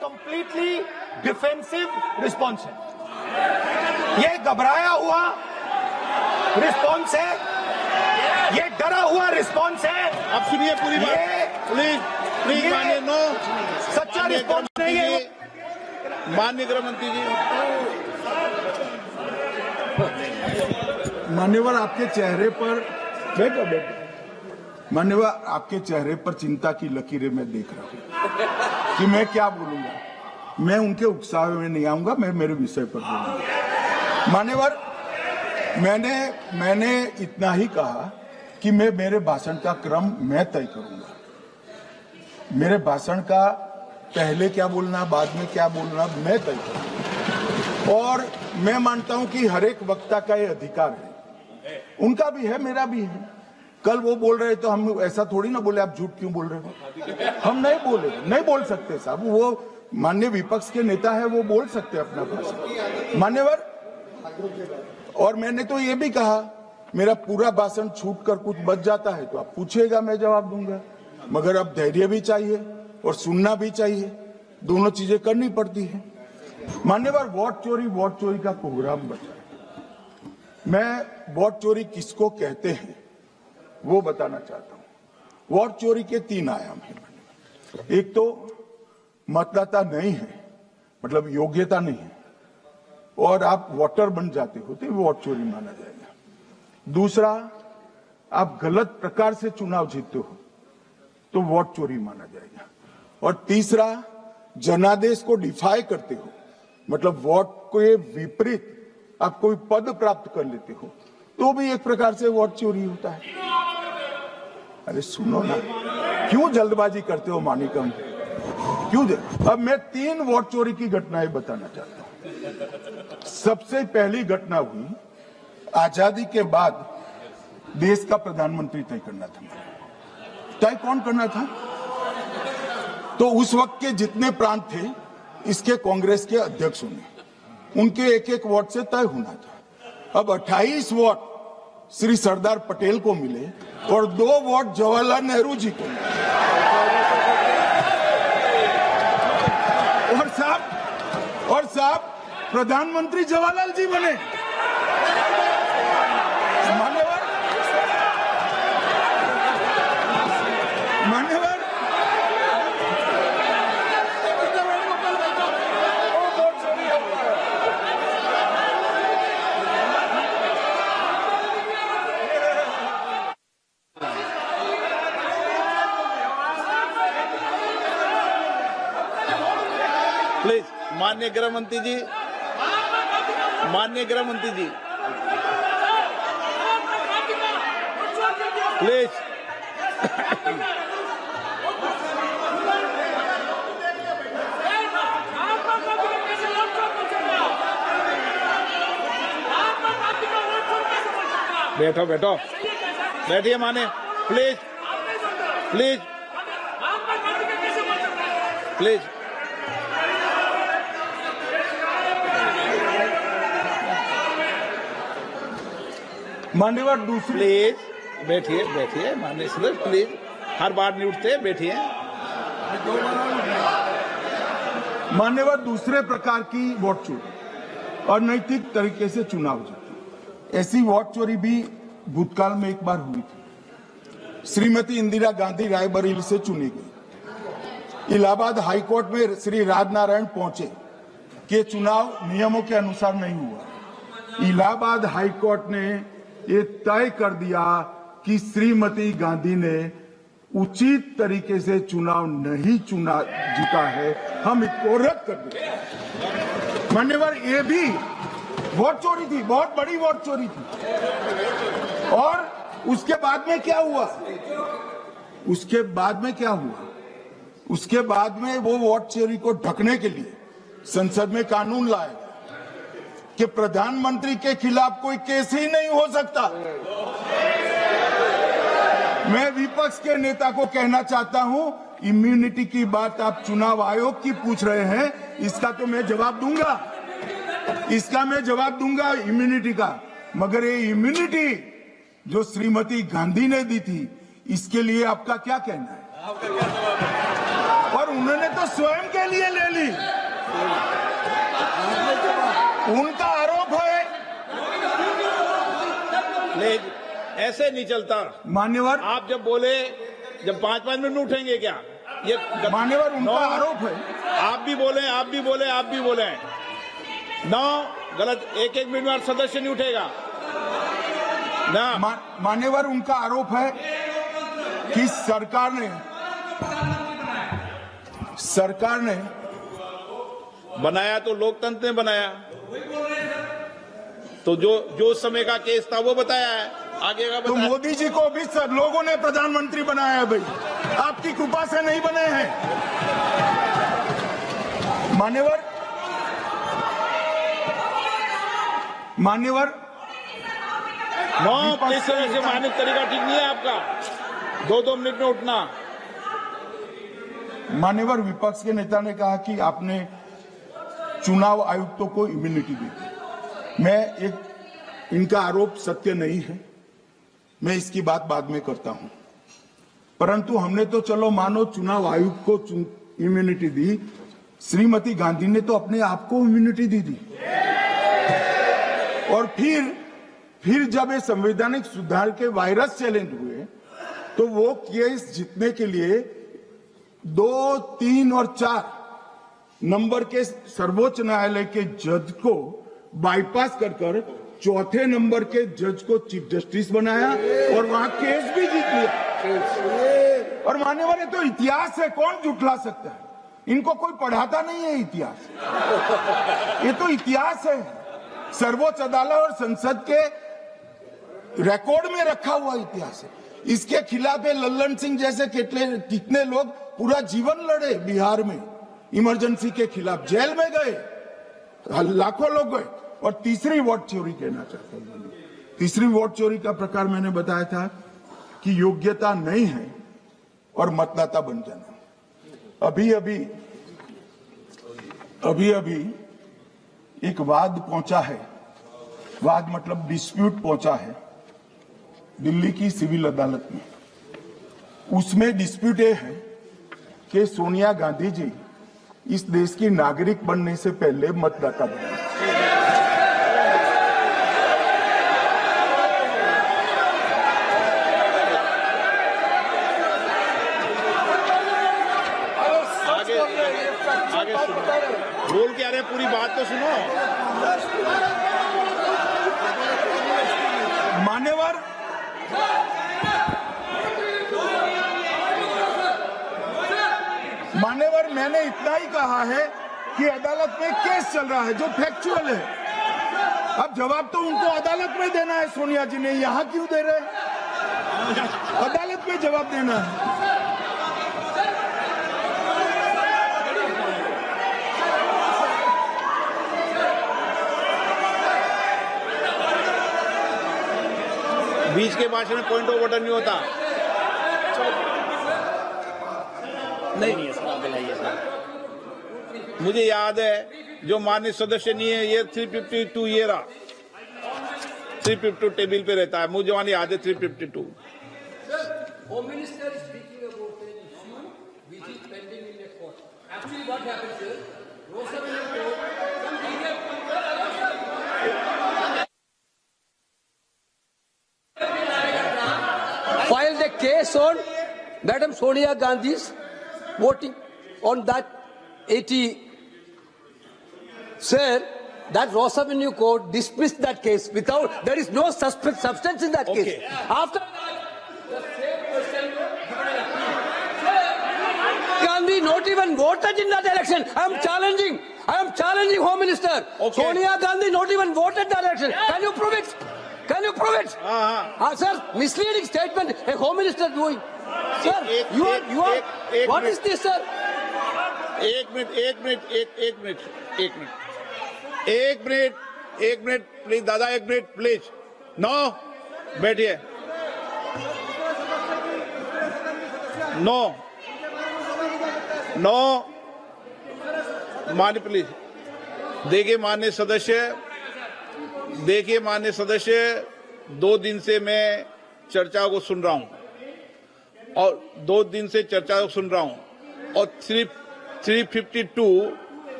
Completely defensive response है, ये घबराया हुआ रिस्पॉन्स है, ये डरा हुआ रिस्पॉन्स है। आप सुनिए पूरी बात, प्लीज प्लीज माननीय, नो सच्चा रिस्पॉन्स नहीं है। माननीय गृह मंत्री जी, मान्यवर आपके चेहरे पर बैठो मान्यवर आपके चेहरे पर चिंता की लकीरें मैं देख रहा हूं कि मैं क्या बोलूंगा। मैं उनके उकसावे में नहीं आऊंगा, मैं मेरे विषय पर बोलूंगा। मान्यवर, मैंने इतना ही कहा कि मैं मेरे भाषण का क्रम मैं तय करूंगा। मेरे भाषण का पहले क्या बोलना, बाद में क्या बोलना, मैं तय करूंगा। और मैं मानता हूं कि हर एक वक्ता का ये अधिकार है, उनका भी है, मेरा भी है। कल वो बोल रहे तो हम ऐसा थोड़ी ना बोले आप झूठ क्यों बोल रहे हो, हम नहीं बोले, नहीं बोल सकते साहब। वो माननीय विपक्ष के नेता है, वो बोल सकते अपना भाषण मान्यवर। और मैंने तो ये भी कहा मेरा पूरा भाषण छूट कर कुछ बच जाता है तो आप पूछिएगा, मैं जवाब दूंगा। मगर अब धैर्य भी चाहिए और सुनना भी चाहिए, दोनों चीजें करनी पड़ती है। मान्यवर, वोट चोरी का प्रोग्राम बचा। मैं वोट चोरी किसको कहते हैं वो बताना चाहता हूं। वोट चोरी के 3 आयाम हैं। एक तो मतदाता नहीं है, मतलब योग्यता नहीं है, और आप वोटर बन जाते हो तो वोट चोरी माना जाएगा। दूसरा, आप गलत प्रकार से चुनाव जीतते हो तो वोट चोरी माना जाएगा। और तीसरा, जनादेश को डिफाई करते हो, मतलब वोट के विपरीत आप कोई पद प्राप्त कर लेते हो तो भी एक प्रकार से वोट चोरी होता है। अरे सुनो ना, क्यों जल्दबाजी करते हो मानिकम, क्यों? अब मैं 3 वोट चोरी की घटनाएं बताना चाहता हूं। सबसे पहली घटना हुई आजादी के बाद, देश का प्रधानमंत्री तय करना था। तय कौन करना था? तो उस वक्त के जितने प्रांत थे इसके कांग्रेस के अध्यक्षों ने, उनके एक एक वोट से तय होना था। अब 28 वोट श्री सरदार पटेल को मिले और 2 वोट जवाहरलाल नेहरू जी को मिले। और साहब प्रधानमंत्री जवाहरलाल जी बने। मान्यवर, प्लीज माननीय गृह मंत्री जी, माननीय गृह मंत्री जी, प्लीज। बैठो बैठो, बैठिए माने, प्लीज प्लीज प्लीज। मान्यवर, दूसरी, प्लीज बैठिए बैठिए माननीय सदस्य, प्लीज, हर बार नहीं उठते, बैठिए। मान्यवर, दूसरे प्रकार की वोट चोरी और नैतिक तरीके से चुनाव जीतना, ऐसी वोट चोरी भी भूतकाल में एक बार हुई थी। श्रीमती इंदिरा गांधी रायबरेली से चुनी गई, इलाहाबाद हाईकोर्ट में श्री राजनारायण पहुंचे कि चुनाव नियमों के अनुसार नहीं हुआ। इलाहाबाद हाईकोर्ट ने ये तय कर दिया कि श्रीमती गांधी ने उचित तरीके से चुनाव नहीं जीता है, हम इसको रद्द कर देते हैं। मान्यवर, ये भी वोट चोरी थी, बहुत बड़ी वोट चोरी थी। और उसके बाद में क्या हुआ? उसके बाद में वो वोट चोरी को ढकने के लिए संसद में कानून लाए कि प्रधानमंत्री के खिलाफ कोई केस ही नहीं हो सकता। मैं विपक्ष के नेता को कहना चाहता हूं, इम्यूनिटी की बात आप चुनाव आयोग की पूछ रहे हैं, इसका तो मैं जवाब दूंगा, इम्यूनिटी का। मगर ये इम्यूनिटी जो श्रीमती गांधी ने दी थी, इसके लिए आपका क्या कहना है? और उन्होंने तो स्वयं के लिए ले ली। उनका आरोप है। प्लीज, ऐसे नहीं चलता। मान्यवर, आप जब बोले, जब 5-5 मिनट में उठेंगे क्या? ये मान्यवर, उनका आरोप है। आप भी बोले, आप भी बोले, आप भी बोले। नो, गलत। एक मिनट में सदस्य नहीं उठेगा ना। मान्यवर, उनका आरोप है कि सरकार ने बनाया तो लोकतंत्र ने बनाया, तो जो समय का केस था वो बताया है, आगे का तो बताया। मोदी जी को भी सब लोगों ने प्रधानमंत्री बनाया है भाई, आपकी कृपा से नहीं बने हैं। मान्यवर, नो प्लीज, से मानक तरीका ठीक नहीं है आपका, 2-2 मिनट में उठना। मान्यवर, विपक्ष के नेता ने कहा कि आपने चुनाव आयुक्तों को इम्यूनिटी दी। इनका आरोप सत्य नहीं है, मैं इसकी बात बाद में करता हूं, परंतु हमने तो चलो मानो चुनाव आयुक्त को इम्यूनिटी दी, श्रीमती गांधी ने तो अपने आप को इम्यूनिटी दी। और फिर जब ये संवैधानिक सुधार के वायरस चैलेंज हुए तो वो केस जीतने के लिए 2, 3 और 4 नंबर के सर्वोच्च न्यायालय के जज को बाईपास कर चौथे नंबर के जज को चीफ जस्टिस बनाया और वहां केस भी जीत लिया। और मान्यवर, ये तो इतिहास है, कौन जुटला सकता है? इनको कोई पढ़ाता नहीं है इतिहास, ये तो इतिहास है, सर्वोच्च अदालत और संसद के रिकॉर्ड में रखा हुआ इतिहास है। इसके खिलाफ लल्लन सिंह जैसे कितने लोग पूरा जीवन लड़े बिहार में इमरजेंसी के खिलाफ, जेल में गए, लाखों लोग गए। और तीसरी वोट चोरी कहना चाहता हूं, तीसरी वोट चोरी का प्रकार मैंने बताया था कि योग्यता नहीं है और मतदाता बन जाना। अभी एक वाद पहुंचा है, वाद मतलब डिस्प्यूट पहुंचा है दिल्ली की सिविल अदालत में। उसमें डिस्प्यूट ये है कि सोनिया गांधी जी इस देश की नागरिक बनने से पहले मतदाता बने। आगे सुनो, बोल क्या रहे, पूरी बात तो सुनो। मान्यवर, मैंने इतना ही कहा है कि अदालत में केस चल रहा है जो फैक्चुअल है। अब जवाब तो उनको अदालत में देना है, सोनिया जी ने यहां क्यों दे रहे? अदालत में जवाब देना है। बीच के भाषण में पॉइंट ऑफ ऑर्डर नहीं होता। नहीं है सर, मुझे याद है जो माननीय सदस्य नहीं है, ये 352 ये रहा, 352 टेबल पे रहता है, मुझे वहां याद है 352। Home Minister is speaking about an issue which is pending in the court. Actually, what happens is, Rosa will filed a case on Madam Sonia Gandhi's voting on that 80. Sir, that Rosa Avenue Court dismissed that case without, there is no substance in that case. After that, the same person given an appeal. Gandhi not even voted in that election. I am challenging Home Minister. Okay. Sonia Gandhi not even voted that election. Can you prove it? Can you prove it? Sir, misleading statement a Home Minister doing. Sir, you are. What is this, sir? एक minute please दादा, एक minute please. No, बैठिए। No मान्य please. देखिए माननीय सदस्य, 2 दिन से मैं चर्चा को सुन रहा हूं और 2 दिन से चर्चा को सुन रहा हूं और सिर्फ 352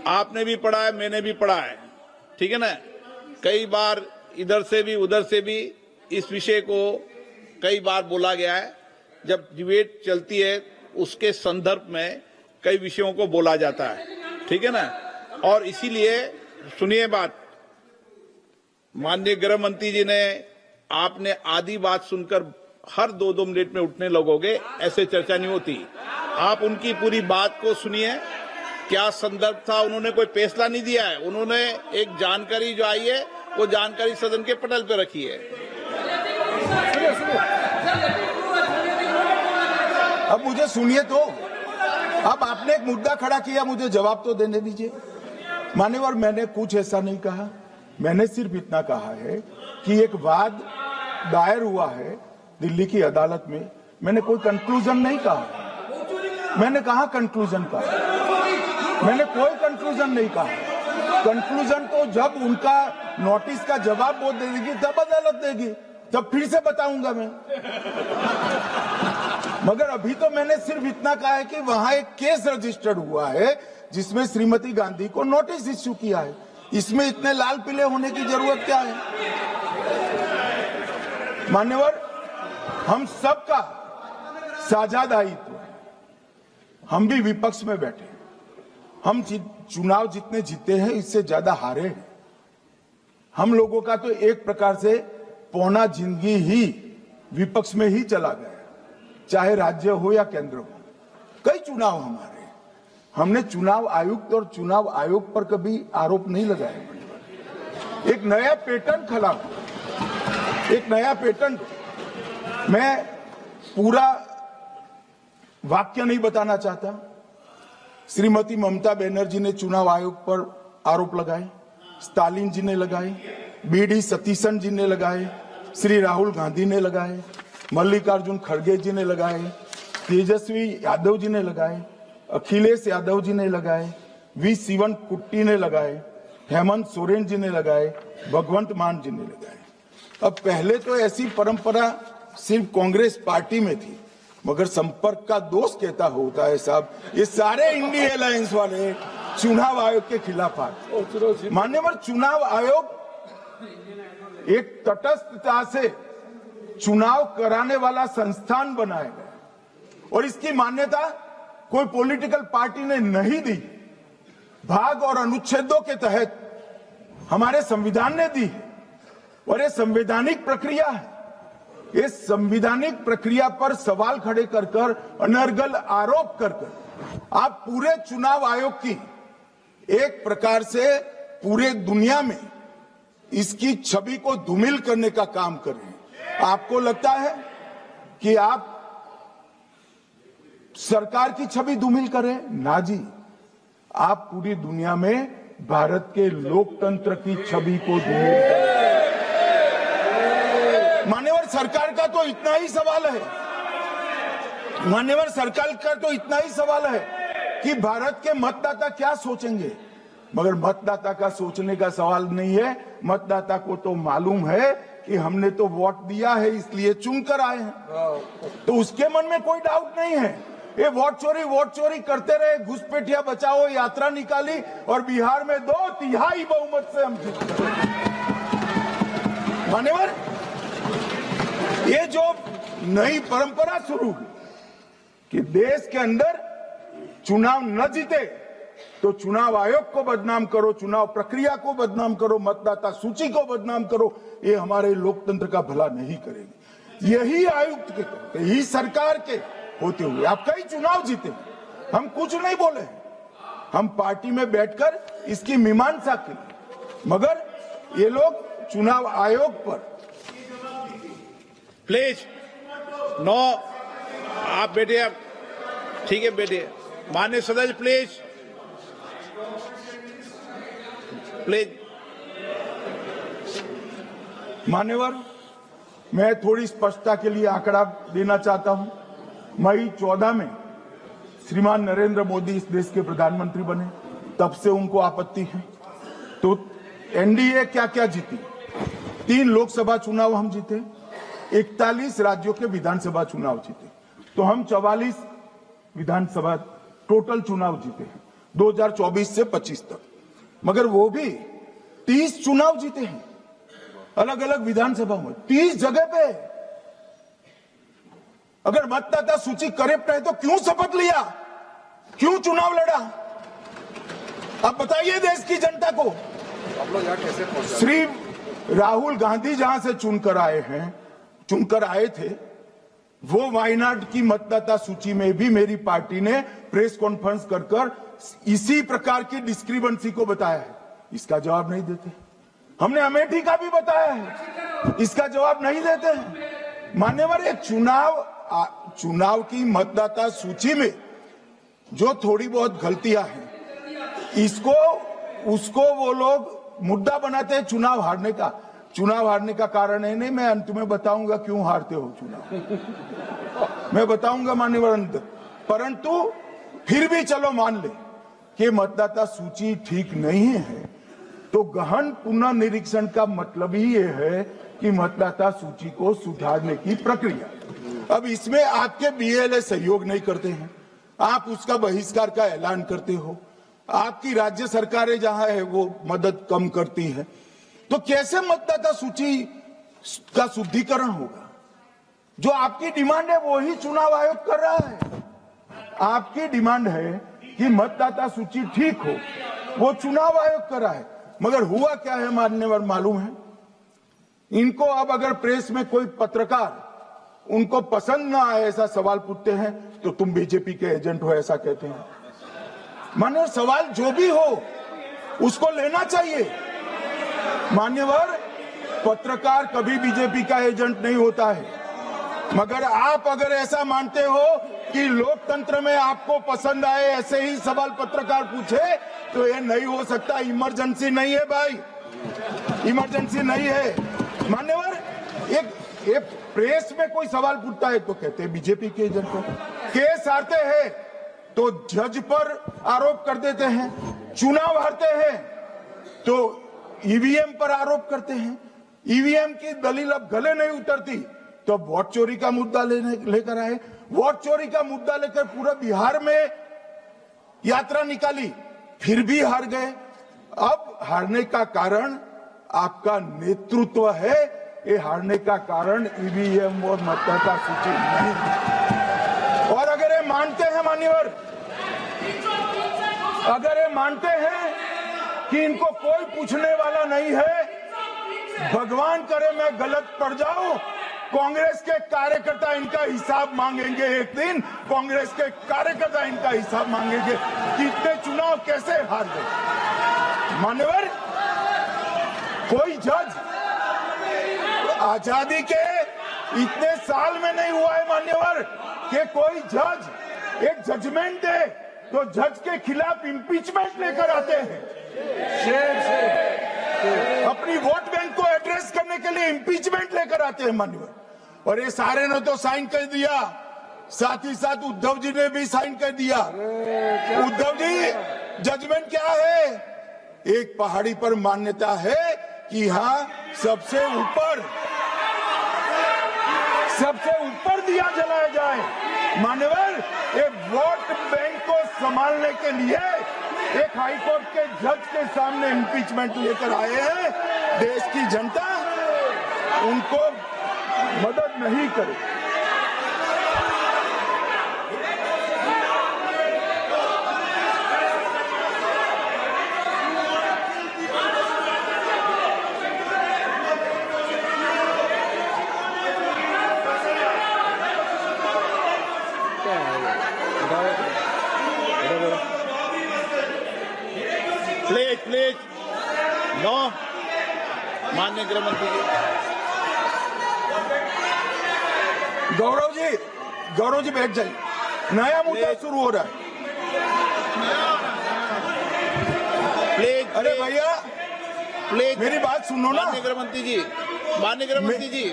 आपने भी पढ़ा है, मैंने भी पढ़ा है, ठीक है ना। कई बार इधर से भी उधर से भी इस विषय को कई बार बोला गया है। जब डिबेट चलती है उसके संदर्भ में कई विषयों को बोला जाता है, ठीक है ना। और इसीलिए सुनिए बात, माननीय गृह मंत्री जी ने, आपने आधी बात सुनकर हर 2-2 मिनट में उठने लगोगे, ऐसे चर्चा नहीं होती। आप उनकी पूरी बात को सुनिए, क्या संदर्भ था, उन्होंने कोई फैसला नहीं दिया है, उन्होंने एक जानकारी जो आई है वो जानकारी सदन के पटल पे रखी है। अब मुझे सुनिए तो, अब आपने एक मुद्दा खड़ा किया, मुझे जवाब तो देने दीजिए। मान्यवर, मैंने कुछ ऐसा नहीं कहा, मैंने सिर्फ इतना कहा है कि एक वाद दायर हुआ है दिल्ली की अदालत में, मैंने कोई कंक्लूजन नहीं कहा। मैंने कहा कंक्लूजन का, मैंने कोई कंक्लूजन नहीं कहा। कंक्लूजन तो जब उनका नोटिस का जवाब वो दे देगी तब अदालत देगी, तब फिर से बताऊंगा मैं। मगर अभी तो मैंने सिर्फ इतना कहा है कि वहां एक केस रजिस्टर्ड हुआ है जिसमें श्रीमती गांधी को नोटिस इश्यू किया है। इसमें इतने लाल पीले होने की जरूरत क्या है? मान्यवर, हम सबका साझा दायित्व है, हम भी विपक्ष में बैठे, हम चुनाव जितने जीते हैं इससे ज्यादा हारे हैं। हम लोगों का तो एक प्रकार से पौना जिंदगी ही विपक्ष में ही चला गया, चाहे राज्य हो या केंद्र हो। कई चुनाव हमारे, हमने चुनाव आयुक्त और चुनाव आयोग पर कभी आरोप नहीं लगाया। एक नया पैटर्न खड़ा, एक नया पैटर्न। मैं पूरा वाक्य नहीं बताना चाहता। श्रीमती ममता बनर्जी ने चुनाव आयोग पर आरोप लगाए, स्टालिन जी ने लगाए, बीडी सतीशन जी ने लगाए, श्री राहुल गांधी ने लगाए, मल्लिकार्जुन खड़गे जी ने लगाए, तेजस्वी यादव जी ने लगाए, अखिलेश यादव जी ने लगाए, वी शिवन कुट्टी ने लगाए, हेमंत सोरेन जी ने लगाए, भगवंत मान जी ने लगाए। अब पहले तो ऐसी परंपरा सिर्फ कांग्रेस पार्टी में थी, मगर संपर्क का दोष कहता होता है साहब, ये सारे इंडिया अलायंस वाले चुनाव आयोग के खिलाफ आए। मान्यवर, चुनाव आयोग एक तटस्थता से चुनाव कराने वाला संस्थान बनाया गया और इसकी मान्यता कोई पॉलिटिकल पार्टी ने नहीं दी, भाग और अनुच्छेदों के तहत हमारे संविधान ने दी और ये संवैधानिक प्रक्रिया है। इस संवैधानिक प्रक्रिया पर सवाल खड़े कर कर, अनर्गल आरोप कर कर आप पूरे चुनाव आयोग की एक प्रकार से पूरे दुनिया में इसकी छवि को धूमिल करने का काम कर रहे हैं। आपको लगता है कि आप सरकार की छवि धूमिल करें? ना जी, आप पूरी दुनिया में भारत के लोकतंत्र की छवि को धूमिल करें। मान्यवर, सरकार का तो इतना ही सवाल है, मान्यवर सरकार का तो इतना ही सवाल है कि भारत के मतदाता क्या सोचेंगे, मगर मतदाता का सोचने का सवाल नहीं है। मतदाता को तो मालूम है कि हमने तो वोट दिया है इसलिए चुनकर आए हैं, तो उसके मन में कोई डाउट नहीं है। ये वोट चोरी करते रहे, घुसपैठिया बचाओ यात्रा निकाली और बिहार में 2/3 बहुमत से हम जीत गए। मान्यवर, ये जो नई परंपरा शुरू हुई कि देश के अंदर चुनाव न जीते तो चुनाव आयोग को बदनाम करो, चुनाव प्रक्रिया को बदनाम करो, मतदाता सूची को बदनाम करो, ये हमारे लोकतंत्र का भला नहीं करेगी। यही आयुक्त के, यही सरकार के होते हुए आप कई चुनाव जीते, हम कुछ नहीं बोले, हम पार्टी में बैठकर इसकी मीमांसा की, मगर ये लोग चुनाव आयोग पर। प्लीज नो, आप बैठिए, ठीक है बैठिए। माननीय सदस्य प्लीज प्लीज। मान्यवर, मैं थोड़ी स्पष्टता के लिए आंकड़ा देना चाहता हूं। मई 14 में श्रीमान नरेंद्र मोदी इस देश के प्रधानमंत्री बने, तब से उनको आपत्ति है। तो एनडीए क्या क्या जीती? 3 लोकसभा चुनाव हम जीते, 41 राज्यों के विधानसभा चुनाव जीते, तो हम 44 विधानसभा टोटल चुनाव जीते हैं 2024 से 25 तक, मगर वो भी 30 चुनाव जीते हैं अलग अलग विधानसभा में, 30 जगह पे। अगर मतदाता सूची करेक्ट है तो क्यों शपथ लिया, क्यों चुनाव लड़ा? आप बताइए देश की जनता को। आप लोग यहाँ कैसे पहुंचे? श्री राहुल गांधी जहां से चुनकर आए थे, वो वायनाड की मतदाता सूची में भी मेरी पार्टी ने प्रेस कॉन्फ्रेंस कर इसी प्रकार की डिस्क्रिपेंसी को बताया है। इसका जवाब नहीं देते। हमने अमेठी का भी बताया है, इसका जवाब नहीं देते हैं। मान्यवर, एक चुनाव की मतदाता सूची में जो थोड़ी बहुत गलतियां हैं, उसको वो लोग मुद्दा बनाते हैं चुनाव हारने का। चुनाव हारने का कारण है नहीं, मैं अंत में बताऊंगा क्यों हारते हो चुनाव, मैं बताऊंगा मान्यवर अंत। परंतु फिर भी चलो मान ले कि मतदाता सूची ठीक नहीं है, तो गहन पुनर्निरीक्षण का मतलब ही ये है कि मतदाता सूची को सुधारने की प्रक्रिया। अब इसमें आपके बीएलए सहयोग नहीं करते हैं, आप उसका बहिष्कार का ऐलान करते हो, आपकी राज्य सरकारें जहां है वो मदद कम करती है, तो कैसे मतदाता सूची का शुद्धिकरण होगा? जो आपकी डिमांड है वो ही चुनाव आयोग कर रहा है। आपकी डिमांड है कि मतदाता सूची ठीक हो, वो चुनाव आयोग कर रहा है, मगर हुआ क्या है मान्यवर मालूम है? इनको अब अगर प्रेस में कोई पत्रकार उनको पसंद ना आए ऐसा सवाल पूछते हैं तो तुम बीजेपी के एजेंट हो ऐसा कहते हैं। मान्यवर, सवाल जो भी हो उसको लेना चाहिए। मान्यवर, पत्रकार कभी बीजेपी का एजेंट नहीं होता है, मगर आप अगर ऐसा मानते हो कि लोकतंत्र में आपको पसंद आए ऐसे ही सवाल पत्रकार पूछे तो ये नहीं हो सकता। इमरजेंसी नहीं है भाई, इमरजेंसी नहीं है। मान्यवर, एक प्रेस में कोई सवाल पूछता है तो कहते हैं बीजेपी के एजेंट को, केस हारते हैं तो जज पर आरोप कर देते हैं, चुनाव हारते हैं तो ईवीएम पर आरोप करते हैं, ईवीएम की दलील अब गले नहीं उतरती तो वोट चोरी का मुद्दा लेकर आए, वोट चोरी का मुद्दा लेकर पूरा बिहार में यात्रा निकाली, फिर भी हार गए। अब हारने का कारण आपका नेतृत्व है, ये हारने का कारण ईवीएम और मतदाता सूची नहीं। और अगर ये मानते हैं मान्यवर, अगर ये मानते हैं कि इनको कोई पूछने वाला नहीं है, भगवान करे मैं गलत पड़ जाऊं, कांग्रेस के कार्यकर्ता इनका हिसाब मांगेंगे एक दिन, कांग्रेस के कार्यकर्ता इनका हिसाब मांगेंगे कि इतने चुनाव कैसे हार गए। मान्यवर, कोई जज आजादी के इतने साल में नहीं हुआ है मान्यवर कि कोई जज एक जजमेंट दे तो जज के खिलाफ इंपीचमेंट लेकर आते हैं। अपनी वोट बैंक को एड्रेस करने के लिए इंपीचमेंट लेकर आते हैं मान्यवर। और ये सारे ने तो साइन कर दिया, साथ ही साथ उद्धव जी ने भी साइन कर दिया। उद्धव जी, जजमेंट क्या है? एक पहाड़ी पर मान्यता है कि हाँ सबसे ऊपर दिया जलाया जाए। मान्यवर, एक वोट बैंक को संभालने के लिए एक हाईकोर्ट के जज के सामने इंपीचमेंट लेकर आए हैं। देश की जनता उनको मदद नहीं करे। प्लीज नो, माननीय गृह मंत्री जी। गौरव जी बैठ जाइए, नया मुद्दा शुरू हो रहा है। प्लीज, अरे भैया प्लीज मेरी बात सुनो ना। माननीय गृह मंत्री जी, माननीय गृह मंत्री जी,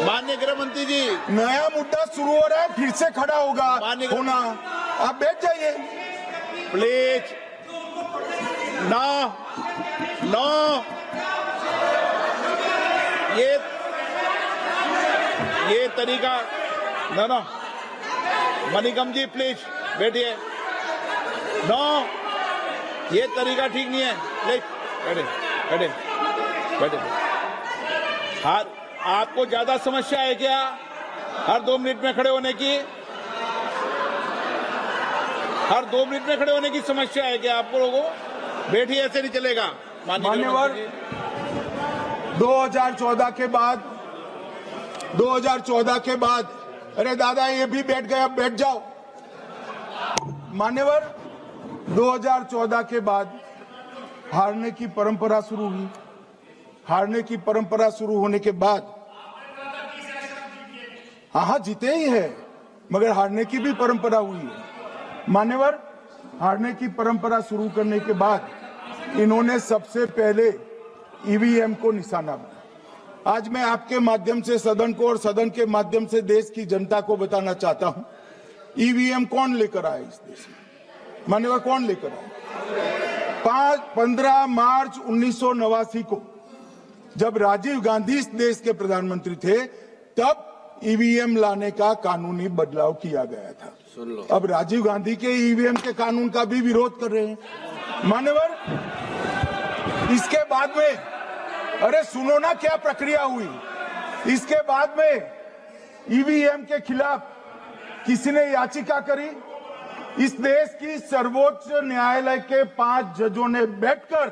माननीय गृह मंत्री जी, नया मुद्दा शुरू हो रहा है, फिर से खड़ा होगा होना, आप बैठ जाइए प्लीज। नो नो, ये तरीका ना। मणिकम जी प्लीज बैठिए। नो, ये तरीका ठीक नहीं है। ले बैठे बैठे बैठे। हर आपको ज्यादा समस्या है क्या हर 2 मिनट में खड़े होने की? हर 2 मिनट में खड़े होने की समस्या है क्या आपको लोगों? बैठिए, ऐसे नहीं चलेगा। मान्यवर, 2014 के बाद अरे दादा ये भी बैठ गए, अब बैठ जाओ। मान्यवर, 2014 के बाद हारने की परंपरा शुरू हुई। हारने की परंपरा शुरू होने के बाद हाँ जीते ही है, मगर हारने की भी परंपरा हुई है। मान्यवर, हारने की परंपरा शुरू करने के बाद इन्होंने सबसे पहले ईवीएम को निशाना बनाया। आज मैं आपके माध्यम से सदन को और सदन के माध्यम से देश की जनता को बताना चाहता हूं, ईवीएम कौन लेकर आया इस देश में? मान्यवर, कौन लेकर आया? 15 मार्च 1989 को जब राजीव गांधी इस देश के प्रधानमंत्री थे, तब ईवीएम लाने का कानूनी बदलाव किया गया था। अब राजीव गांधी के ईवीएम के कानून का भी विरोध कर रहे हैं। मान्यवर, इसके बाद में अरे सुनो ना क्या प्रक्रिया हुई। इसके बाद में ईवीएम के खिलाफ किसी ने याचिका करी। इस देश की सर्वोच्च न्यायालय के 5 जजों ने बैठकर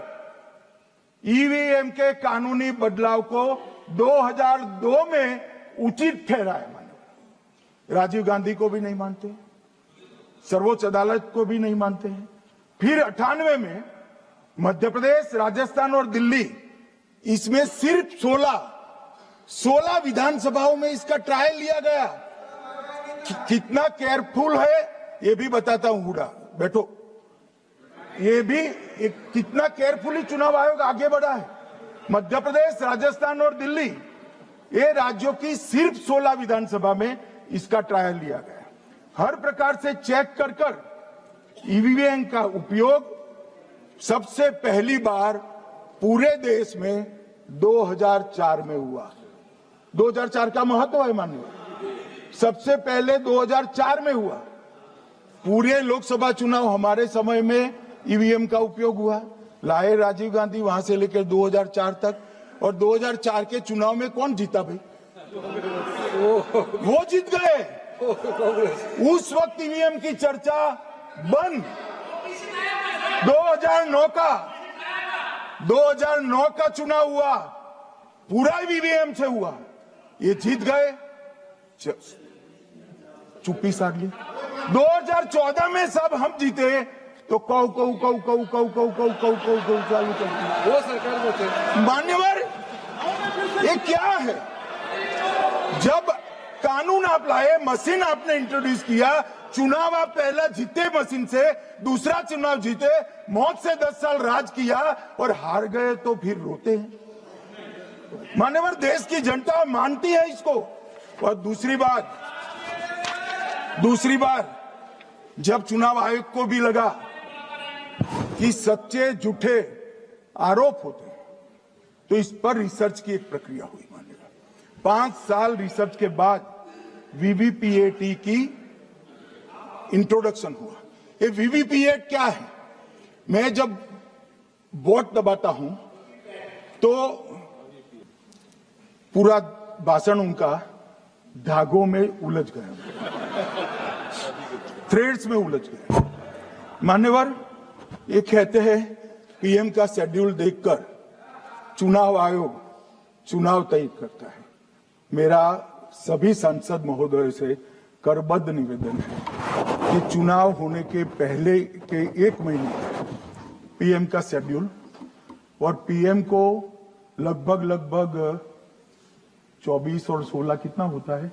ईवीएम के कानूनी बदलाव को 2002 में उचित ठहराया। मानो राजीव गांधी को भी नहीं मानते, सर्वोच्च अदालत को भी नहीं मानते हैं। फिर 98 में मध्य प्रदेश, राजस्थान और दिल्ली, इसमें सिर्फ 16 विधानसभाओं में इसका ट्रायल लिया गया। कितना केयरफुल है ये भी बताता हूं। हुडा बैठो, ये भी कितना केयरफुली चुनाव आयोग आगे बढ़ा है। मध्य प्रदेश, राजस्थान और दिल्ली, ये राज्यों की सिर्फ 16 विधानसभा में इसका ट्रायल लिया गया। हर प्रकार से चेक कर ईवीएम का उपयोग सबसे पहली बार पूरे देश में 2004 में हुआ। 2004 का महत्व है माननीय। सबसे पहले 2004 में हुआ। पूरे लोकसभा चुनाव हमारे समय में ईवीएम का उपयोग हुआ। लाए राजीव गांधी, वहां से लेकर 2004 तक। और 2004 के चुनाव में कौन जीता भाई? वो जीत गए। उस वक्त ईवीएम की चर्चा बंद। 2009 का चुनाव हुआ, पूरा ईवीएम से हुआ, ये जीत गए। चुप्पी साध ली। 2014 में सब हम जीते तो कौ चालू करती वो सरकार में थे। मान्यवर, ये क्या है? जब कानून आप लाए, मशीन आपने इंट्रोड्यूस किया, चुनाव आप पहला जीते मशीन से, दूसरा चुनाव जीते, मौत से 10 साल राज किया और हार गए तो फिर रोते हैं। मान्यवर, देश की जनता मानती है इसको। और दूसरी बात जब चुनाव आयोग को भी लगा कि सच्चे झूठे आरोप होते हैं, तो इस पर रिसर्च की एक प्रक्रिया हुई। मानेगा 5 साल रिसर्च के बाद वीवीपीएटी की इंट्रोडक्शन हुआ। ये वीवीपीएटी क्या है? मैं जब वोट दबाता हूं तो पूरा भाषण उनका धागों में उलझ गया, थ्रेड्स में उलझ गया। मान्यवर, ये कहते हैं पीएम का शेड्यूल देखकर चुनाव आयोग चुनाव तय करता है। मेरा सभी सांसद महोदय से करबद्ध निवेदन है कि चुनाव होने के पहले के 1 महीने पीएम का शेड्यूल, और पीएम को लगभग 24 और 16 कितना होता है,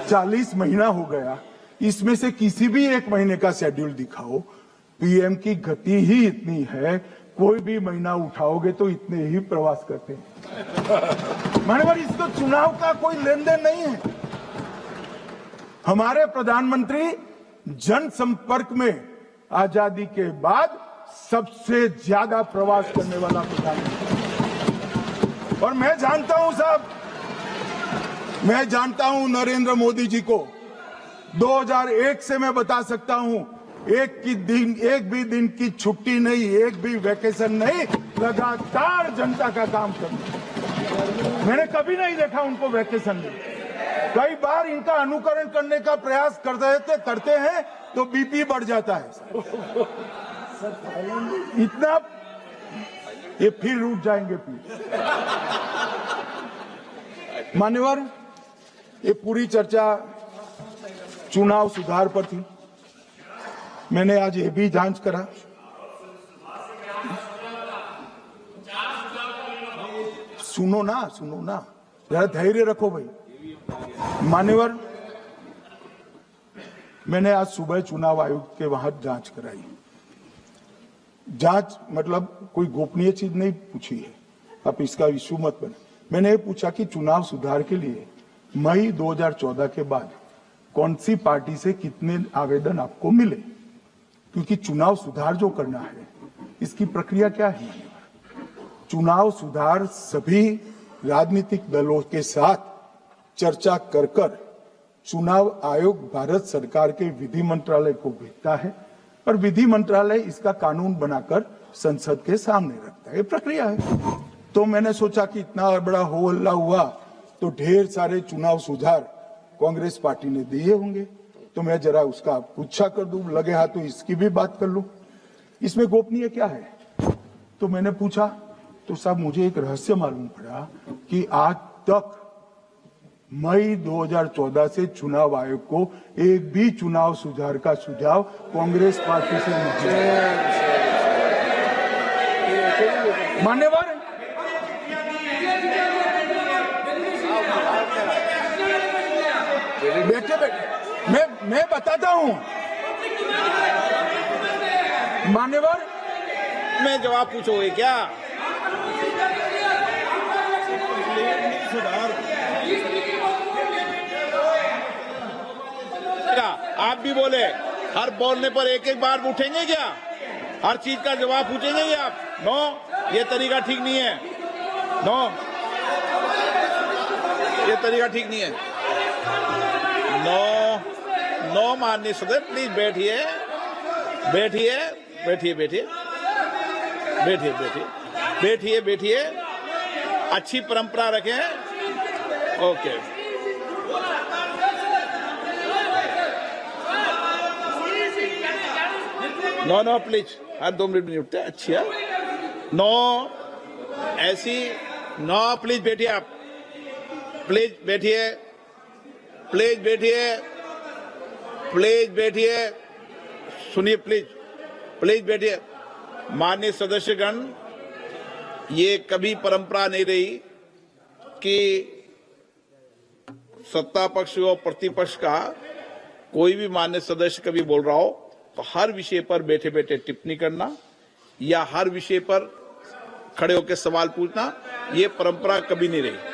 40 महीना हो गया। इसमें से किसी भी 1 महीने का शेड्यूल दिखाओ। पीएम की गति ही इतनी है, कोई भी महीना उठाओगे तो इतने ही प्रवास करते हैं। मानवर, इसको चुनाव का कोई लेन देन नहीं है। हमारे प्रधानमंत्री जनसंपर्क में आजादी के बाद सबसे ज्यादा प्रवास करने वाला प्रधानमंत्री। और मैं जानता हूं साहब, मैं जानता हूं नरेंद्र मोदी जी को 2001 से मैं बता सकता हूं एक भी दिन की छुट्टी नहीं, एक भी वैकेशन नहीं, लगातार जनता का काम करना। मैंने कभी नहीं देखा उनको वैकेशन में। कई बार इनका अनुकरण करने का प्रयास करते हैं तो बीपी बढ़ जाता है। इतना ये फिर रुक जाएंगे फिर। मान्यवर, ये पूरी चर्चा चुनाव सुधार पर थी। मैंने आज ये भी जांच करा। सुनो ना, जरा धैर्य रखो भाई। मान्यवर, मैंने आज सुबह चुनाव आयोग के वहां जांच कराई। जांच मतलब कोई गोपनीय चीज नहीं पूछी है, आप इसका इश्यू मत बने। मैंने ये पूछा कि चुनाव सुधार के लिए मई 2014 के बाद कौन सी पार्टी से कितने आवेदन आपको मिले, क्योंकि चुनाव सुधार जो करना है इसकी प्रक्रिया क्या है। चुनाव सुधार सभी राजनीतिक दलों के साथ चर्चा कर चुनाव आयोग भारत सरकार के विधि मंत्रालय को भेजता है और विधि मंत्रालय इसका कानून बनाकर संसद के सामने रखता है। ये प्रक्रिया है। तो मैंने सोचा कि इतना बड़ा हो हल्ला हुआ तो ढेर सारे चुनाव सुधार कांग्रेस पार्टी ने दिए होंगे, तो मैं जरा उसका पूछा कर दूं, लगे हाथ तो इसकी भी बात कर लूं। इसमें गोपनीय क्या है? तो मैंने पूछा तो साहब मुझे एक रहस्य मालूम पड़ा कि आज तक मई 2014 से चुनाव आयोग को एक भी चुनाव सुधार का सुझाव कांग्रेस पार्टी से नहीं मिला। मान्यवर, बैठे मैं बताता हूं। मान्यवर, मैं जवाब पूछोगे क्या? आप भी बोले, हर बोलने पर एक एक बार उठेंगे क्या? हर चीज का जवाब पूछेंगे क्या आप? नो, ये तरीका ठीक नहीं है। नो, ये तरीका ठीक नहीं है। नो माननीय सदस्य, प्लीज बैठिए। अच्छी परंपरा रखें। ओके। नो प्लीज, हर 2 मिनट में उठते हैं। अच्छी है। नो, ऐसी नो, प्लीज बैठिए आप। प्लीज बैठिए। सुनिए, प्लीज बैठिए। माननीय सदस्यगण, ये कभी परंपरा नहीं रही कि सत्ता पक्ष और प्रतिपक्ष का कोई भी माननीय सदस्य कभी बोल रहा हो तो हर विषय पर बैठे बैठे टिप्पणी करना या हर विषय पर खड़े होकर सवाल पूछना, ये परंपरा कभी नहीं रही।